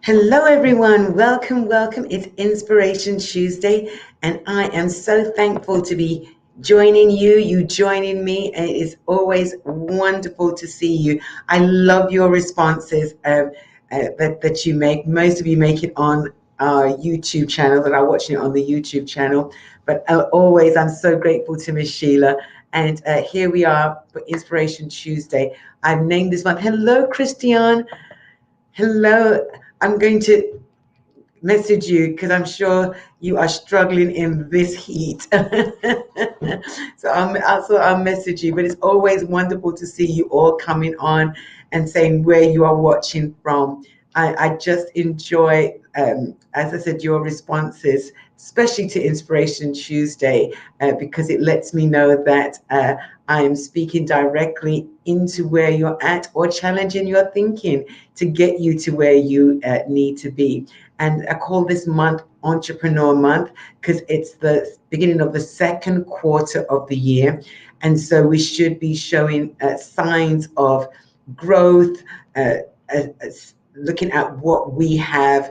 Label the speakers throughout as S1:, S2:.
S1: Hello, everyone. Welcome, welcome. It's Inspiration Tuesday, and I am so thankful to be joining you joining me. And it is always wonderful to see you. I love your responses that you make. Most of you make it on our YouTube channel, that are watching it on the YouTube channel. But always, I'm so grateful to Miss Sheila. And here we are for Inspiration Tuesday. I've named this month. Hello, Christian. Hello. I'm going to message you because I'm sure you are struggling in this heat. I'll message you, but it's always wonderful to see you all coming on and saying where you are watching from. I just enjoy, as I said, your responses, especially to Inspiration Tuesday, because it lets me know that I am speaking directly into where you're at or challenging your thinking to get you to where you need to be. And I call this month Entrepreneur Month because it's the beginning of the second quarter of the year. And so we should be showing signs of growth, uh, uh, looking at what we have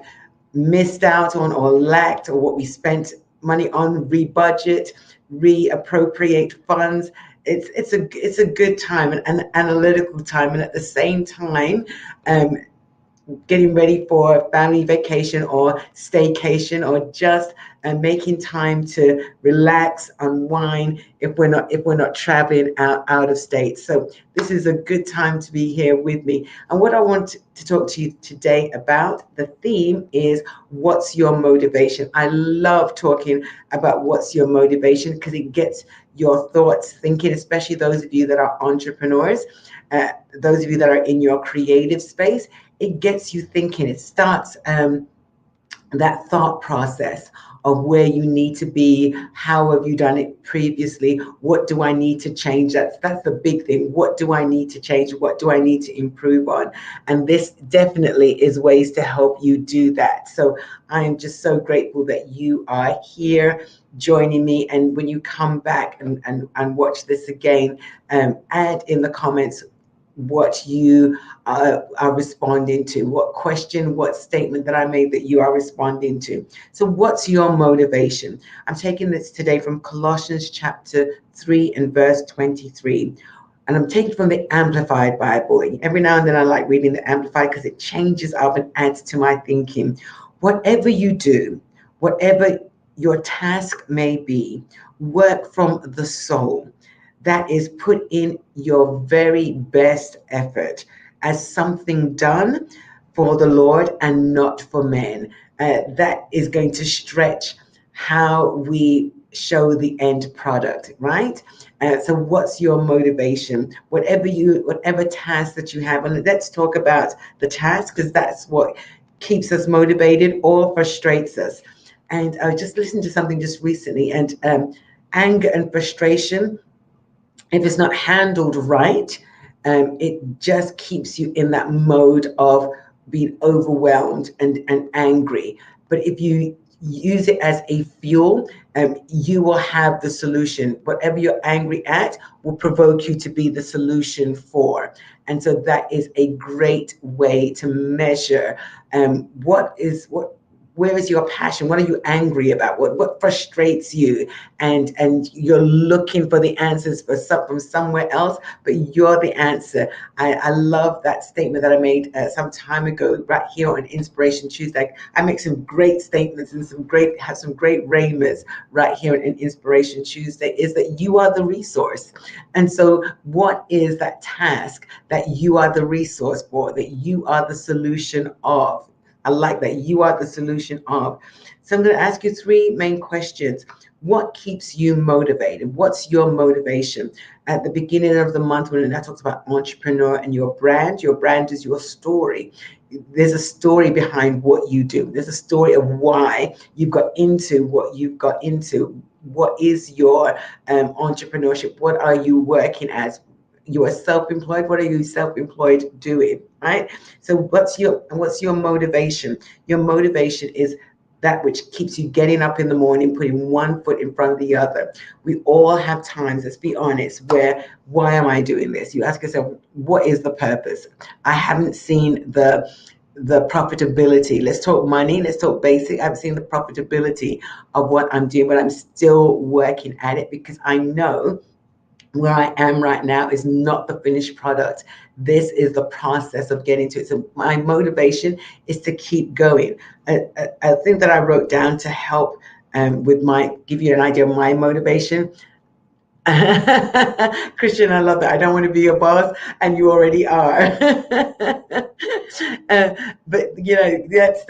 S1: missed out on or lacked, or what we spent money on, rebudget, reappropriate funds. It's a good time, an analytical time, and at the same time, getting ready for a family vacation or staycation, or just making time to relax, unwind if we're not traveling out of state. So this is a good time to be here with me. And what I want to talk to you today about, the theme is what's your motivation. I love talking about what's your motivation because it gets your thoughts thinking, especially those of you that are entrepreneurs, those of you that are in your creative space. It gets you thinking. It starts that thought process of where you need to be. How have you done it previously? What do I need to change? That's the big thing. What do I need to change? What do I need to improve on? And this definitely is ways to help you do that. So I am just so grateful that you are here joining me. And when you come back and watch this again, add in the comments what you are responding to, what question, what statement that I made that you are responding to. So what's your motivation? I'm taking this today from Colossians chapter 3 and verse 23. And I'm taking from the Amplified Bible. Every now and then I like reading the Amplified because it changes up and adds to my thinking. Whatever you do, whatever your task may be, work from the soul. That is, put in your very best effort as something done for the Lord and not for men. That is going to stretch how we show the end product, right? So what's your motivation? Whatever task that you have, and let's talk about the task because that's what keeps us motivated or frustrates us. And I just listened to something just recently, and anger and frustration, if it's not handled right, it just keeps you in that mode of being overwhelmed and angry. But if you use it as a fuel, you will have the solution. Whatever you're angry at will provoke you to be the solution for. And so that is a great way to measure where is your passion? What are you angry about? What frustrates you? And you're looking for the answers from somewhere else, but you're the answer. I love that statement that I made some time ago right here on Inspiration Tuesday. I make some great statements and have some great rhemas right here on Inspiration Tuesday, is that you are the resource. And so what is that task that you are the resource for, that you are the solution of? I like that. You are the solution of. So I'm going to ask you three main questions. What keeps you motivated? What's your motivation? At the beginning of the month, when I talked about entrepreneur and your brand is your story. There's a story behind what you do. There's a story of why you got into what you've got into. What is your entrepreneurship? What are you working as? You are self-employed. What are you self-employed doing? Right? So what's your motivation? Your motivation is that which keeps you getting up in the morning, putting one foot in front of the other. We all have times, let's be honest, why am I doing this? You ask yourself, what is the purpose? I haven't seen the profitability. Let's talk money. Let's talk basic. I've seen the profitability of what I'm doing, but I'm still working at it because I know where I am right now is not the finished product. This is the process of getting to it. So my motivation is to keep going. A thing that I wrote down to help give you an idea of my motivation. Christian, I love that. I don't want to be your boss, and you already are. But that's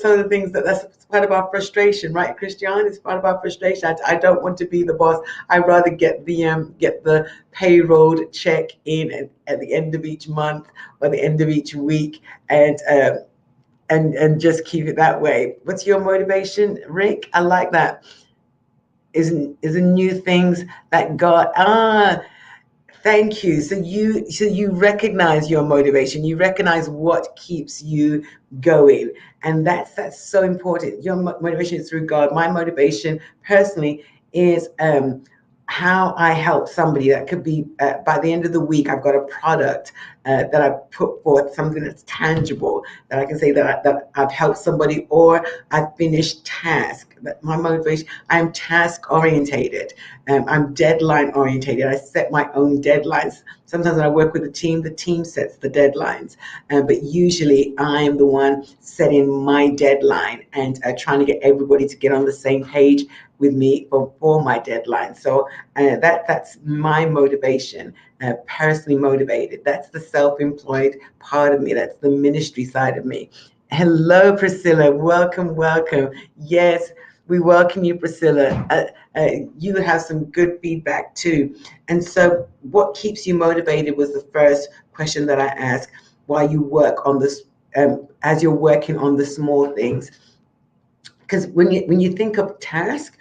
S1: some of the things that's part of our frustration, right, Christian? It's part of our frustration. I don't want to be the boss. I'd rather get the payroll check in at the end of each month or the end of each week, and just keep it that way. What's your motivation, Rick? I like that. Is new things that God thank you. So you recognize your motivation. You recognize what keeps you going, and that's so important. Your motivation is through God. My motivation personally is how I help somebody. That could be by the end of the week, I've got a product that I've put forth, something that's tangible that I can say that I've helped somebody, or I've finished task. My motivation, I'm task orientated. I'm deadline orientated. I set my own deadlines. Sometimes when I work with the team sets the deadlines, but usually I'm the one setting my deadline and trying to get everybody to get on the same page with me for my deadline. So that's my motivation, personally motivated. That's the self-employed part of me. That's the ministry side of me. Hello, Priscilla. Welcome. Yes, we welcome you, Priscilla. You have some good feedback too. And so what keeps you motivated was the first question that I asked, while you work on this, as you're working on the small things. Because when you think of task,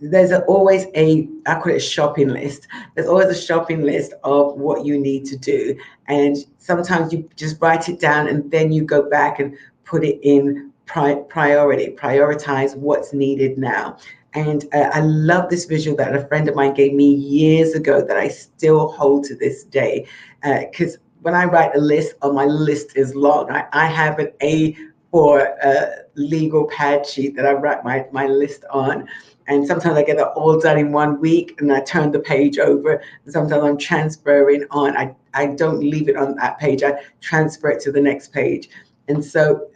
S1: there's always I call it a shopping list. There's always a shopping list of what you need to do, and sometimes you just write it down and then you go back and put it in prioritize what's needed now. And I love this visual that a friend of mine gave me years ago that I still hold to this day. Because when I write a list, my list is long. I have an A4 legal pad sheet that I write my list on. And sometimes I get it all done in 1 week and I turn the page over. And sometimes I'm transferring on. I don't leave it on that page. I transfer it to the next page. And so,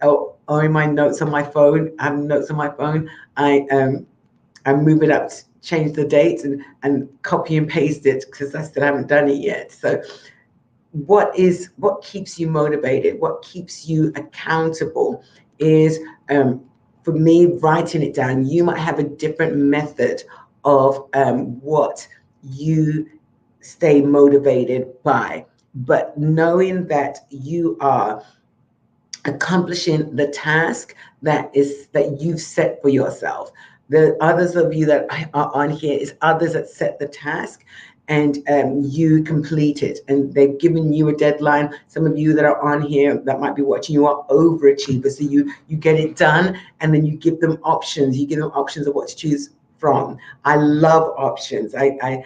S1: or in my notes on my phone, I have notes on my phone. I move it up, change the dates and copy and paste it because I still haven't done it yet. So what keeps you motivated? What keeps you accountable is, for me, writing it down. You might have a different method of what you stay motivated by, but knowing that you are accomplishing the task that you've set for yourself. The others of you that are on here is others that set the task and you complete it, and they've given you a deadline. Some of you that are on here that might be watching, you are overachievers, so you get it done, and then you give them options. You give them options of what to choose from. I love options. I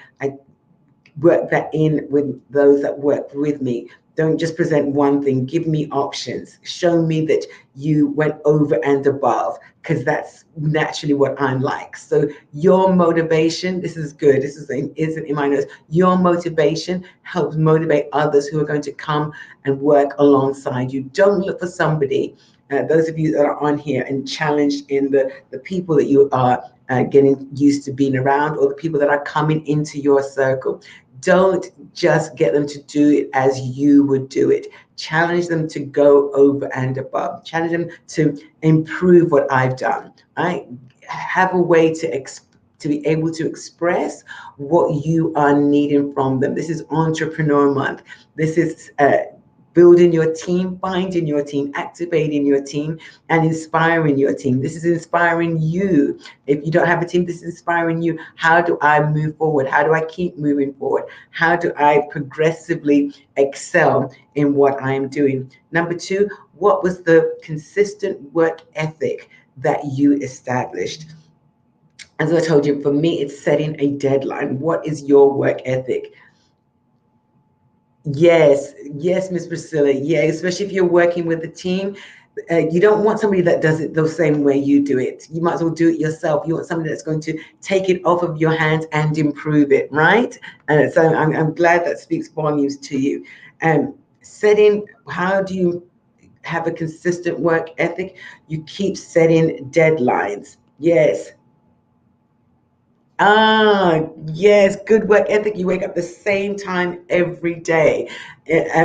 S1: work that in with those that work with me. Don't just present one thing. Give me options. Show me that you went over and above, because that's naturally what I'm like. So your motivation, this is good. This isn't in my notes. Your motivation helps motivate others who are going to come and work alongside you. Don't look for somebody, those of you that are on here and challenged in the people that you are getting used to being around, or the people that are coming into your circle. Don't just get them to do it as you would do it. Challenge them to go over and above. Challenge them to improve what I've done. Right? Have a way to be able to express what you are needing from them. This is Entrepreneur Month. This is building your team, finding your team, activating your team, and inspiring your team. This is inspiring you. If you don't have a team, this is inspiring you. How do I move forward? How do I keep moving forward? How do I progressively excel in what I'm doing? Number two, what was the consistent work ethic that you established? As I told you, for me, it's setting a deadline. What is your work ethic? Yes, yes, Miss Priscilla. Yeah, especially if you're working with a team, you don't want somebody that does it the same way you do it. You might as well do it yourself. You want somebody that's going to take it off of your hands and improve it, right? So I'm glad that speaks volumes to you. Setting, how do you have a consistent work ethic? You keep setting deadlines. Yes. Yes, good work ethic. You wake up the same time every day.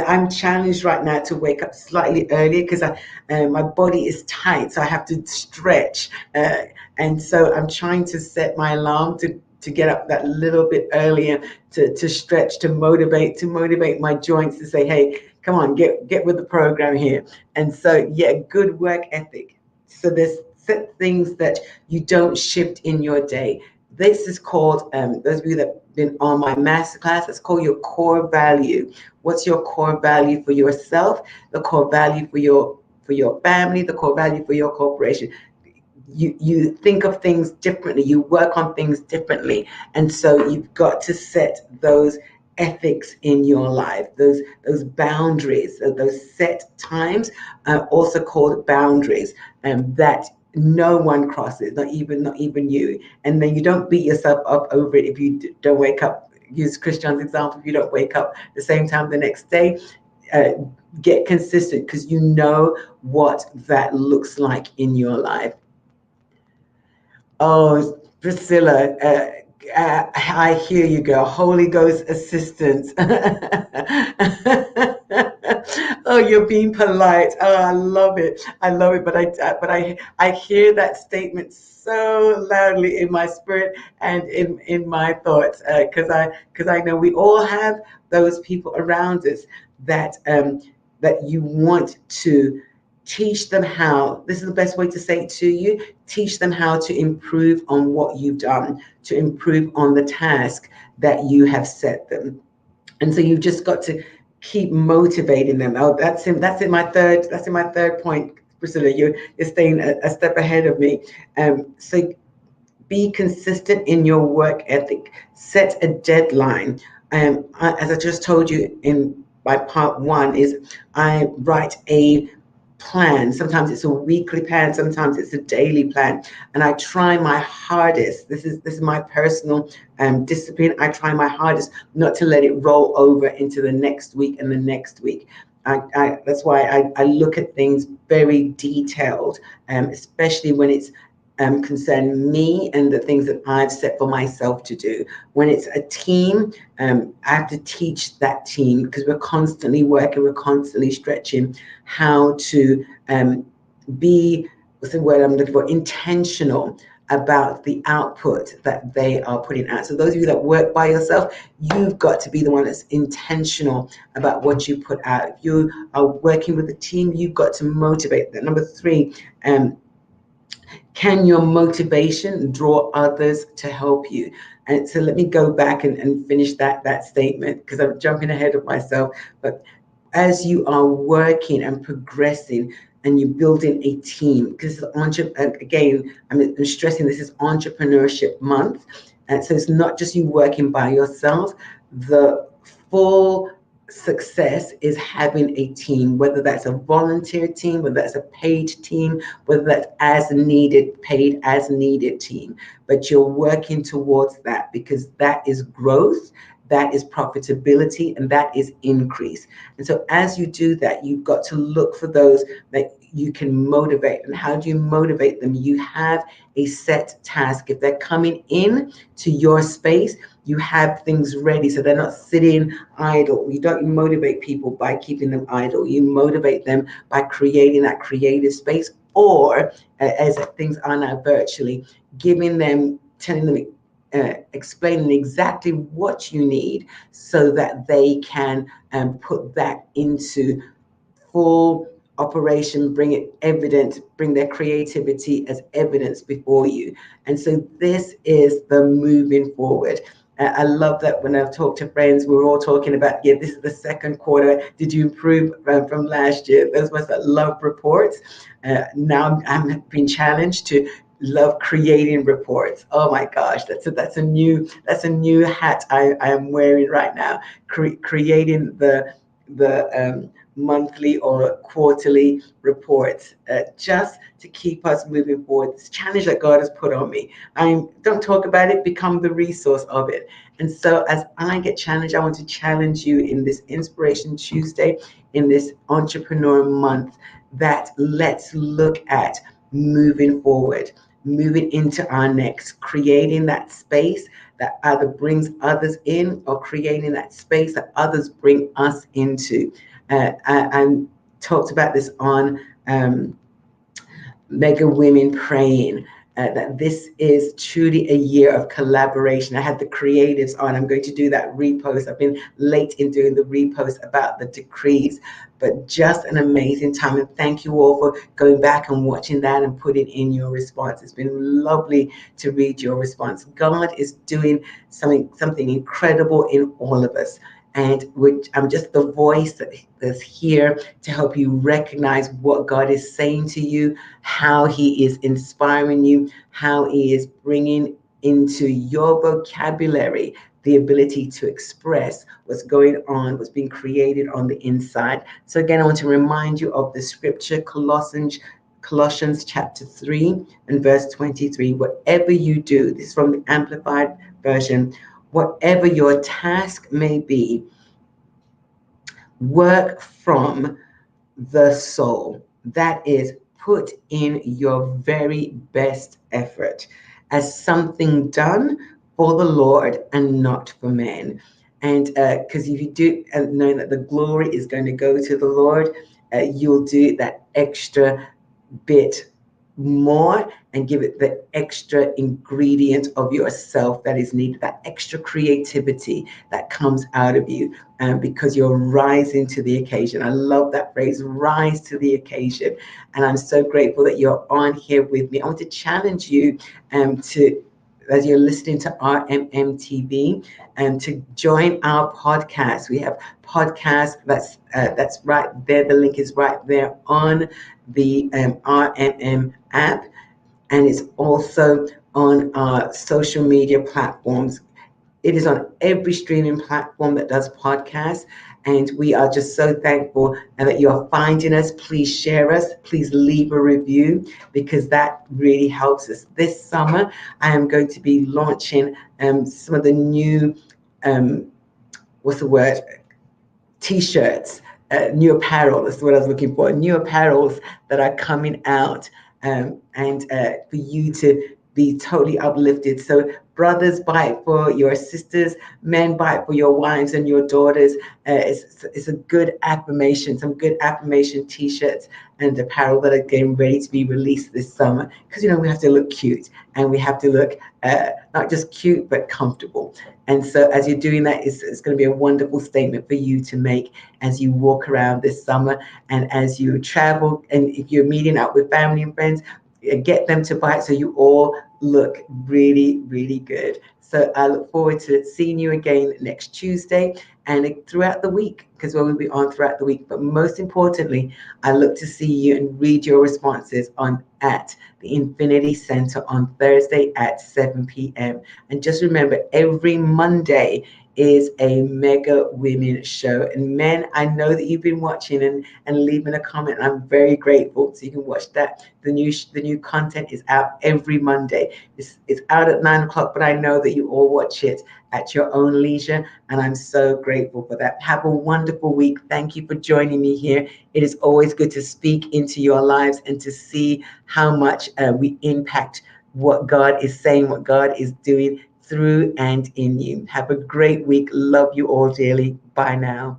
S1: I'm challenged right now to wake up slightly earlier because my body is tight, so I have to stretch. And so I'm trying to set my alarm to get up that little bit earlier to stretch, to motivate my joints to say, hey, come on, get with the program here. And so, yeah, good work ethic. So there's set things that you don't shift in your day. This is called, those of you that have been on my masterclass, it's called your core value. What's your core value for yourself, the core value for your family, the core value for your corporation? You think of things differently, you work on things differently, and so you've got to set those ethics in your life, those boundaries, those set times, also called boundaries, that no one crosses, not even you. And then you don't beat yourself up over it if you don't wake up. Use Christian's example. If you don't wake up the same time the next day, uh, get consistent because you know what that looks like in your life. Oh, Priscilla, I hear you, girl. Holy Ghost assistance. Oh, you're being polite. Oh, I love it. I love it. But I hear that statement so loudly in my spirit and in my thoughts, because I know we all have those people around us that you want to teach them how. This is the best way to say it to you. Teach them how to improve on what you've done, to improve on the task that you have set them. And so you've just got to keep motivating them. Oh, that's in my third point, Priscilla. You're staying a step ahead of me. So be consistent in your work ethic. Set a deadline. As I just told you in by part one, is I write a plan. Sometimes it's a weekly plan, sometimes it's a daily plan, and I try my hardest. This is my personal discipline. I try my hardest not to let it roll over into the next week and the next week. That's why I look at things very detailed, especially when it's concern me and the things that I've set for myself to do. When it's a team, I have to teach that team because we're constantly working, we're constantly stretching how to be, what's the word I'm looking for, intentional about the output that they are putting out. So those of you that work by yourself, you've got to be the one that's intentional about what you put out. If you are working with a team, you've got to motivate them. Number three, can your motivation draw others to help you? And so let me go back and finish that statement because I'm jumping ahead of myself. But as you are working and progressing and you're building a team, because again, I'm stressing this is Entrepreneurship Month. And so it's not just you working by yourself. The full success is having a team, whether that's a volunteer team, whether that's a paid team, whether that's as needed, paid as needed team. But you're working towards that because that is growth, that is profitability, and that is increase. And so as you do that, you've got to look for those that you can motivate. And how do you motivate them? You have a set task. If they're coming in to your space, you have things ready so they're not sitting idle. You don't motivate people by keeping them idle. You motivate them by creating that creative space, or as things are now virtually, telling them, explaining exactly what you need so that they can put that into full operation, bring it evident, bring their creativity as evidence before you. And so this is the moving forward. I love that when I've talked to friends, we're all talking about, yeah, this is the second quarter. Did you improve from last year? Those of us that love reports. Now I'm being challenged to love creating reports. Oh my gosh, that's a new hat I am wearing right now. Creating the monthly or quarterly reports, just to keep us moving forward. This challenge that God has put on me. I don't talk about it, become the resource of it. And so as I get challenged, I want to challenge you in this Inspiration Tuesday, in this Entrepreneur Month, that let's look at moving forward, moving into our next, creating that space that either brings others in or creating that space that others bring us into. I talked about this on Mega Women Praying. That this is truly a year of collaboration. I had the creatives on. I'm going to do that repost. I've been late in doing the repost about the decrees, but just an amazing time. And thank you all for going back and watching that and putting in your response. It's been lovely to read your response. God is doing something incredible in all of us. And I'm just the voice that's here to help you recognize what God is saying to you, how He is inspiring you, how He is bringing into your vocabulary the ability to express what's going on, what's being created on the inside. So again, I want to remind you of the scripture, Colossians chapter 3 and verse 23. Whatever you do, this is from the Amplified Version, whatever your task may be, work from the soul. That is, put in your very best effort as something done for the Lord and not for men. And because if you do, and knowing that the glory is going to go to the Lord, you'll do that extra bit more and give it the extra ingredient of yourself that is needed, that extra creativity that comes out of you, because you're rising to the occasion. I love that phrase, rise to the occasion. And I'm so grateful that you're on here with me. I want to challenge you to, as you're listening to RMMTV, and to join our podcast. We have podcasts that's right there. The link is right there on the RMM app, and it's also on our social media platforms. It is on every streaming platform that does podcasts. And we are just so thankful that you are finding us. Please share us. Please leave a review, because that really helps us. This summer, I am going to be launching some of the new, what's the word? T-shirts, new apparel. That's what I was looking for. New apparels that are coming out, and for you to be totally uplifted. So brothers, buy it for your sisters. Men, buy it for your wives and your daughters. It's a good affirmation, some good affirmation T-shirts and apparel that are getting ready to be released this summer. Because, we have to look cute, and we have to look not just cute, but comfortable. And so as you're doing that, it's going to be a wonderful statement for you to make as you walk around this summer, and as you travel, and if you're meeting up with family and friends, get them to buy it so you all look really, really good. So I look forward to seeing you again next Tuesday and throughout the week, because we'll be on throughout the week. But most importantly, I look to see you and read your responses at the Infinity Center on Thursday at 7 p.m. And just remember, every Monday is a Mega Women show. And men, I know that you've been watching and leaving a comment. I'm very grateful. So you can watch that. The new content is out every Monday. It's out at 9 o'clock, but I know that you all watch it at your own leisure, and I'm so grateful for that. Have a wonderful week. Thank you for joining me here. It is always good to speak into your lives and to see how much we impact what God is saying, what God is doing through and in you. Have a great week. Love you all dearly. Bye now.